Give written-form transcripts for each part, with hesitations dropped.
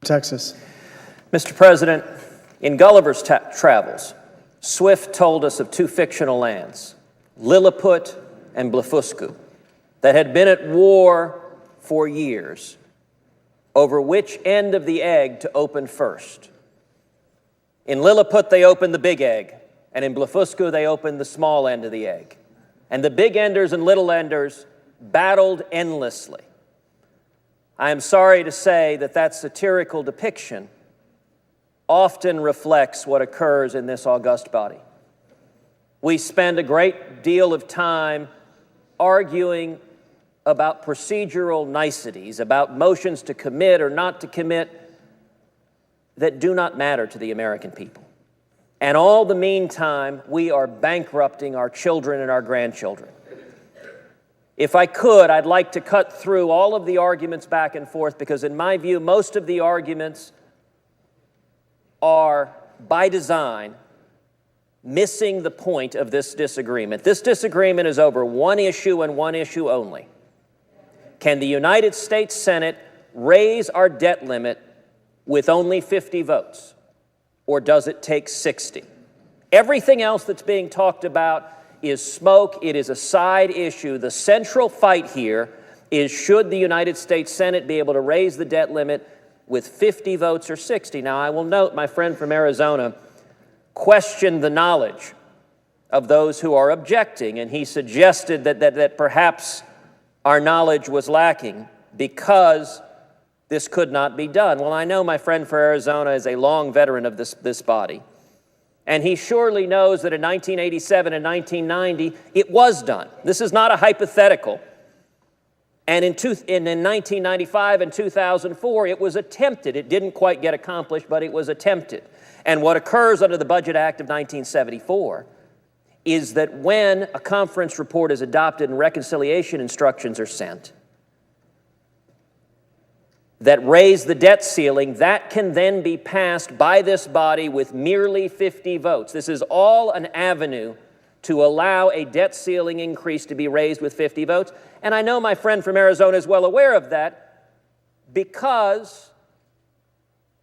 Texas. Mr. President, in Gulliver's Travels, Swift told us of two fictional lands, Lilliput and Blefuscu, that had been at war for years over which end of the egg to open first. In Lilliput, they opened the big egg, and in Blefuscu, they opened the small end of the egg. And the big enders and little enders battled endlessly. I am sorry to say that that satirical depiction often reflects what occurs in this august body. We spend a great deal of time arguing about procedural niceties, about motions to commit or not to commit that do not matter to the American people. And all the meantime, we are bankrupting our children and our grandchildren. If I could, I'd like to cut through all of the arguments back and forth because in my view, most of the arguments are, by design, missing the point of this disagreement. This disagreement is over one issue and one issue only. Can the United States Senate raise our debt limit with only 50 votes, or does it take 60? Everything else that's being talked about is smoke. It is a side issue. The central fight here is, should the United States Senate be able to raise the debt limit with 50 votes or 60? Now, I will note my friend from Arizona questioned the knowledge of those who are objecting, and he suggested that perhaps our knowledge was lacking because this could not be done. Well, I know my friend from Arizona is a long veteran of this body. And he surely knows that in 1987 and 1990, it was done. This is not a hypothetical. And in 1995 and 2004, it was attempted. It didn't quite get accomplished, but it was attempted. And what occurs under the Budget Act of 1974 is that when a conference report is adopted and reconciliation instructions are sent that raise the debt ceiling, that can then be passed by this body with merely 50 votes. This is all an avenue to allow a debt ceiling increase to be raised with 50 votes. And I know my friend from Arizona is well aware of that because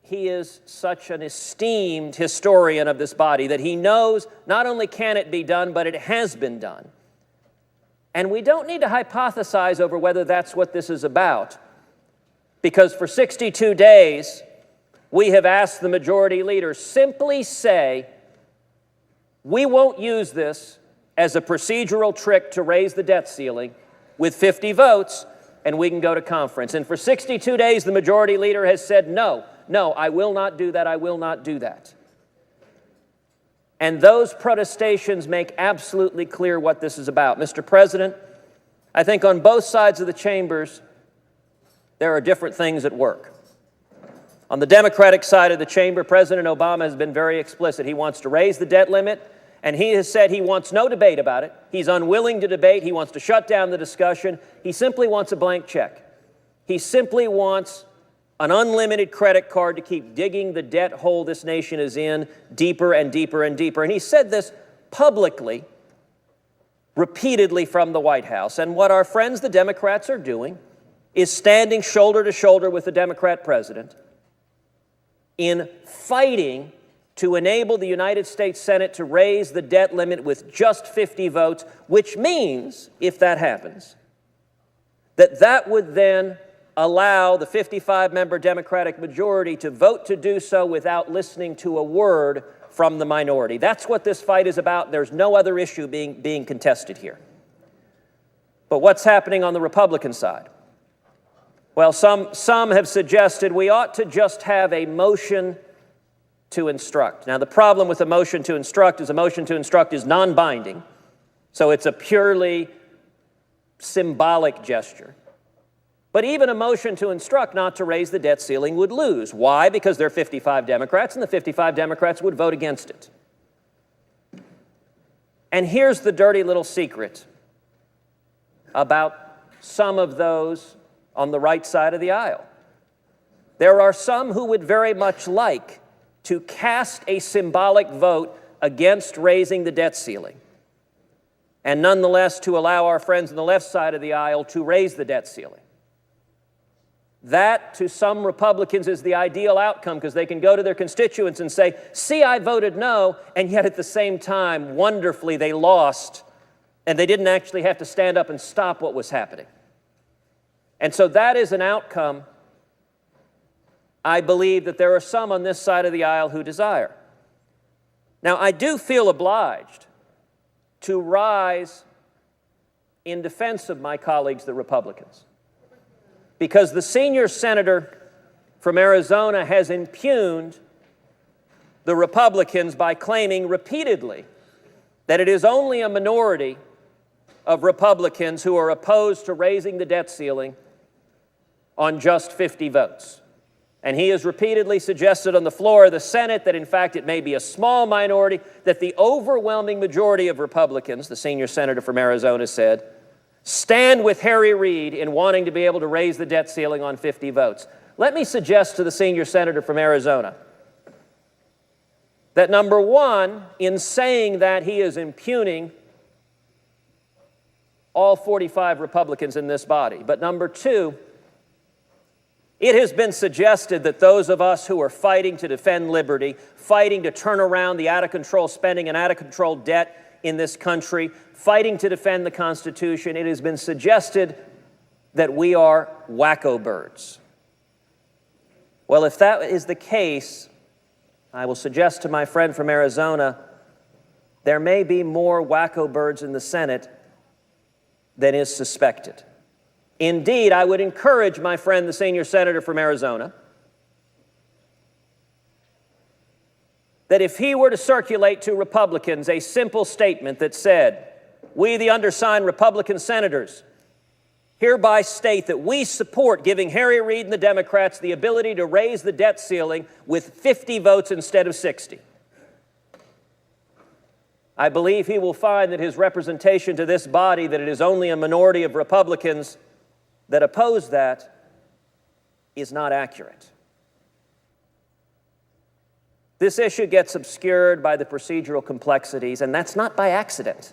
he is such an esteemed historian of this body that he knows not only can it be done, but it has been done. And we don't need to hypothesize over whether that's what this is about, because for 62 days, we have asked the majority leader, simply say, we won't use this as a procedural trick to raise the debt ceiling with 50 votes, and we can go to conference. And for 62 days, the majority leader has said, no, I will not do that, I will not do that. And those protestations make absolutely clear what this is about. Mr. President, I think on both sides of the chambers, there are different things at work. On the Democratic side of the chamber, President Obama has been very explicit. He wants to raise the debt limit, and he has said he wants no debate about it. He's unwilling to debate. He wants to shut down the discussion. He simply wants a blank check. He simply wants an unlimited credit card to keep digging the debt hole this nation is in deeper and deeper and deeper. And he said this publicly, repeatedly from the White House. And what our friends, the Democrats, are doing is standing shoulder to shoulder with the Democrat president in fighting to enable the United States Senate to raise the debt limit with just 50 votes, which means, if that happens, that would then allow the 55-member Democratic majority to vote to do so without listening to a word from the minority. That's what this fight is about. There's no other issue being contested here. But what's happening on the Republican side? Well, some have suggested we ought to just have a motion to instruct. Now, the problem with a motion to instruct is a motion to instruct is non-binding, so it's a purely symbolic gesture. But even a motion to instruct not to raise the debt ceiling would lose. Why? Because there are 55 Democrats, and the 55 Democrats would vote against it. And here's the dirty little secret about some of those on the right side of the aisle. There are some who would very much like to cast a symbolic vote against raising the debt ceiling, and nonetheless to allow our friends on the left side of the aisle to raise the debt ceiling. That, to some Republicans, is the ideal outcome because they can go to their constituents and say, see, I voted no, and yet at the same time, wonderfully, they lost, and they didn't actually have to stand up and stop what was happening. And so that is an outcome I believe that there are some on this side of the aisle who desire. Now, I do feel obliged to rise in defense of my colleagues, the Republicans, because the senior senator from Arizona has impugned the Republicans by claiming repeatedly that it is only a minority of Republicans who are opposed to raising the debt ceiling on just 50 votes. And he has repeatedly suggested on the floor of the Senate that, in fact, it may be a small minority, that the overwhelming majority of Republicans, the senior senator from Arizona said, stand with Harry Reid in wanting to be able to raise the debt ceiling on 50 votes. Let me suggest to the senior senator from Arizona that, number one, in saying that, he is impugning all 45 Republicans in this body. But number two, it has been suggested that those of us who are fighting to defend liberty, fighting to turn around the out-of-control spending and out-of-control debt in this country, fighting to defend the Constitution, it has been suggested that we are wacko birds. Well, if that is the case, I will suggest to my friend from Arizona, there may be more wacko birds in the Senate than is suspected. Indeed, I would encourage my friend, the senior senator from Arizona, that if he were to circulate to Republicans a simple statement that said, we, the undersigned Republican senators, hereby state that we support giving Harry Reid and the Democrats the ability to raise the debt ceiling with 50 votes instead of 60. I believe he will find that his representation to this body, that it is only a minority of Republicans that oppose that, is not accurate. This issue gets obscured by the procedural complexities, and that's not by accident.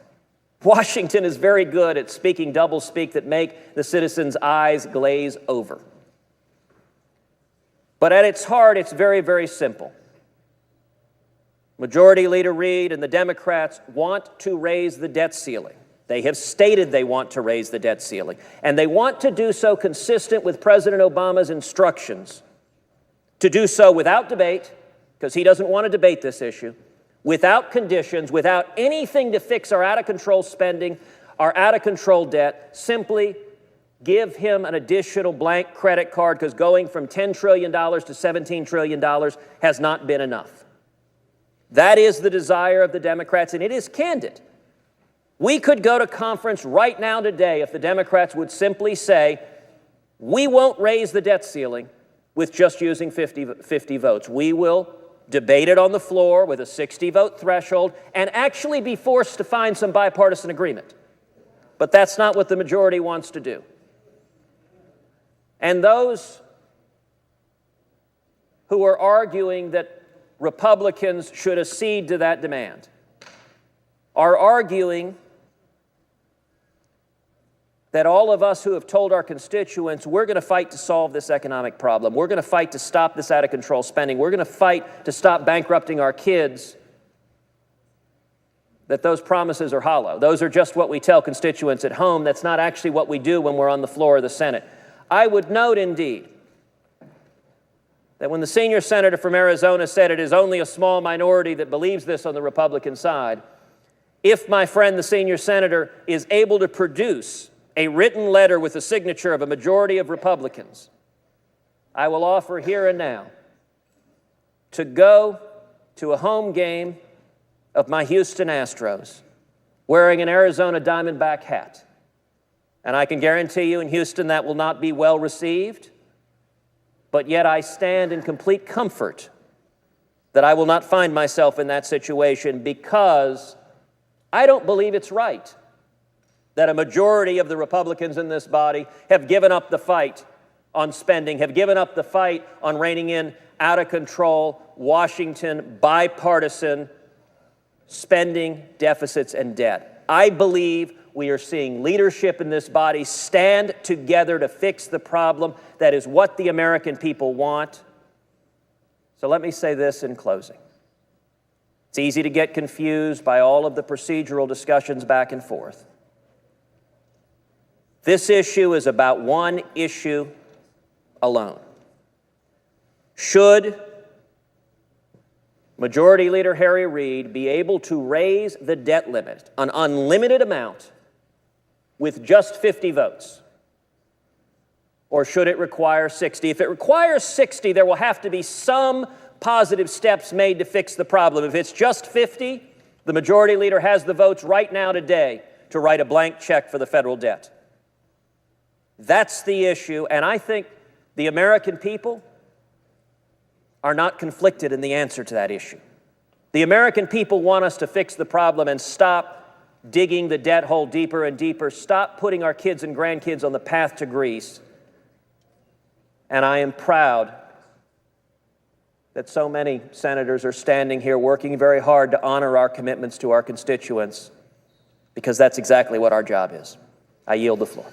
Washington is very good at speaking doublespeak that make the citizens' eyes glaze over. But at its heart, it's very, very simple. Majority Leader Reid and the Democrats want to raise the debt ceiling. They have stated they want to raise the debt ceiling, and they want to do so consistent with President Obama's instructions, to do so without debate, because he doesn't want to debate this issue, without conditions, without anything to fix our out-of-control spending, our out-of-control debt. Simply give him an additional blank credit card, because going from $10 trillion to $17 trillion has not been enough. That is the desire of the Democrats, and it is candid. We could go to conference right now today if the Democrats would simply say, we won't raise the debt ceiling with just using 50 votes. We will debate it on the floor with a 60-vote threshold and actually be forced to find some bipartisan agreement. But that's not what the majority wants to do. And those who are arguing that Republicans should accede to that demand are arguing that all of us who have told our constituents, we're going to fight to solve this economic problem, we're going to fight to stop this out-of-control spending, we're going to fight to stop bankrupting our kids, that those promises are hollow. Those are just what we tell constituents at home. That's not actually what we do when we're on the floor of the Senate. I would note, indeed, that when the senior senator from Arizona said it is only a small minority that believes this on the Republican side, if my friend, the senior senator, is able to produce a written letter with the signature of a majority of Republicans, I will offer here and now to go to a home game of my Houston Astros wearing an Arizona Diamondback hat. And I can guarantee you in Houston that will not be well received, but yet I stand in complete comfort that I will not find myself in that situation, because I don't believe it's right that a majority of the Republicans in this body have given up the fight on spending, have given up the fight on reining in out-of-control, Washington, bipartisan spending, deficits, and debt. I believe we are seeing leadership in this body stand together to fix the problem. That is what the American people want. So let me say this in closing. It's easy to get confused by all of the procedural discussions back and forth. This issue is about one issue alone. Should Majority Leader Harry Reid be able to raise the debt limit, an unlimited amount, with just 50 votes? Or should it require 60? If it requires 60, there will have to be some positive steps made to fix the problem. If it's just 50, the Majority Leader has the votes right now today to write a blank check for the federal debt. That's the issue, and I think the American people are not conflicted in the answer to that issue. The American people want us to fix the problem and stop digging the debt hole deeper and deeper, stop putting our kids and grandkids on the path to Greece. And I am proud that so many senators are standing here working very hard to honor our commitments to our constituents, because that's exactly what our job is. I yield the floor.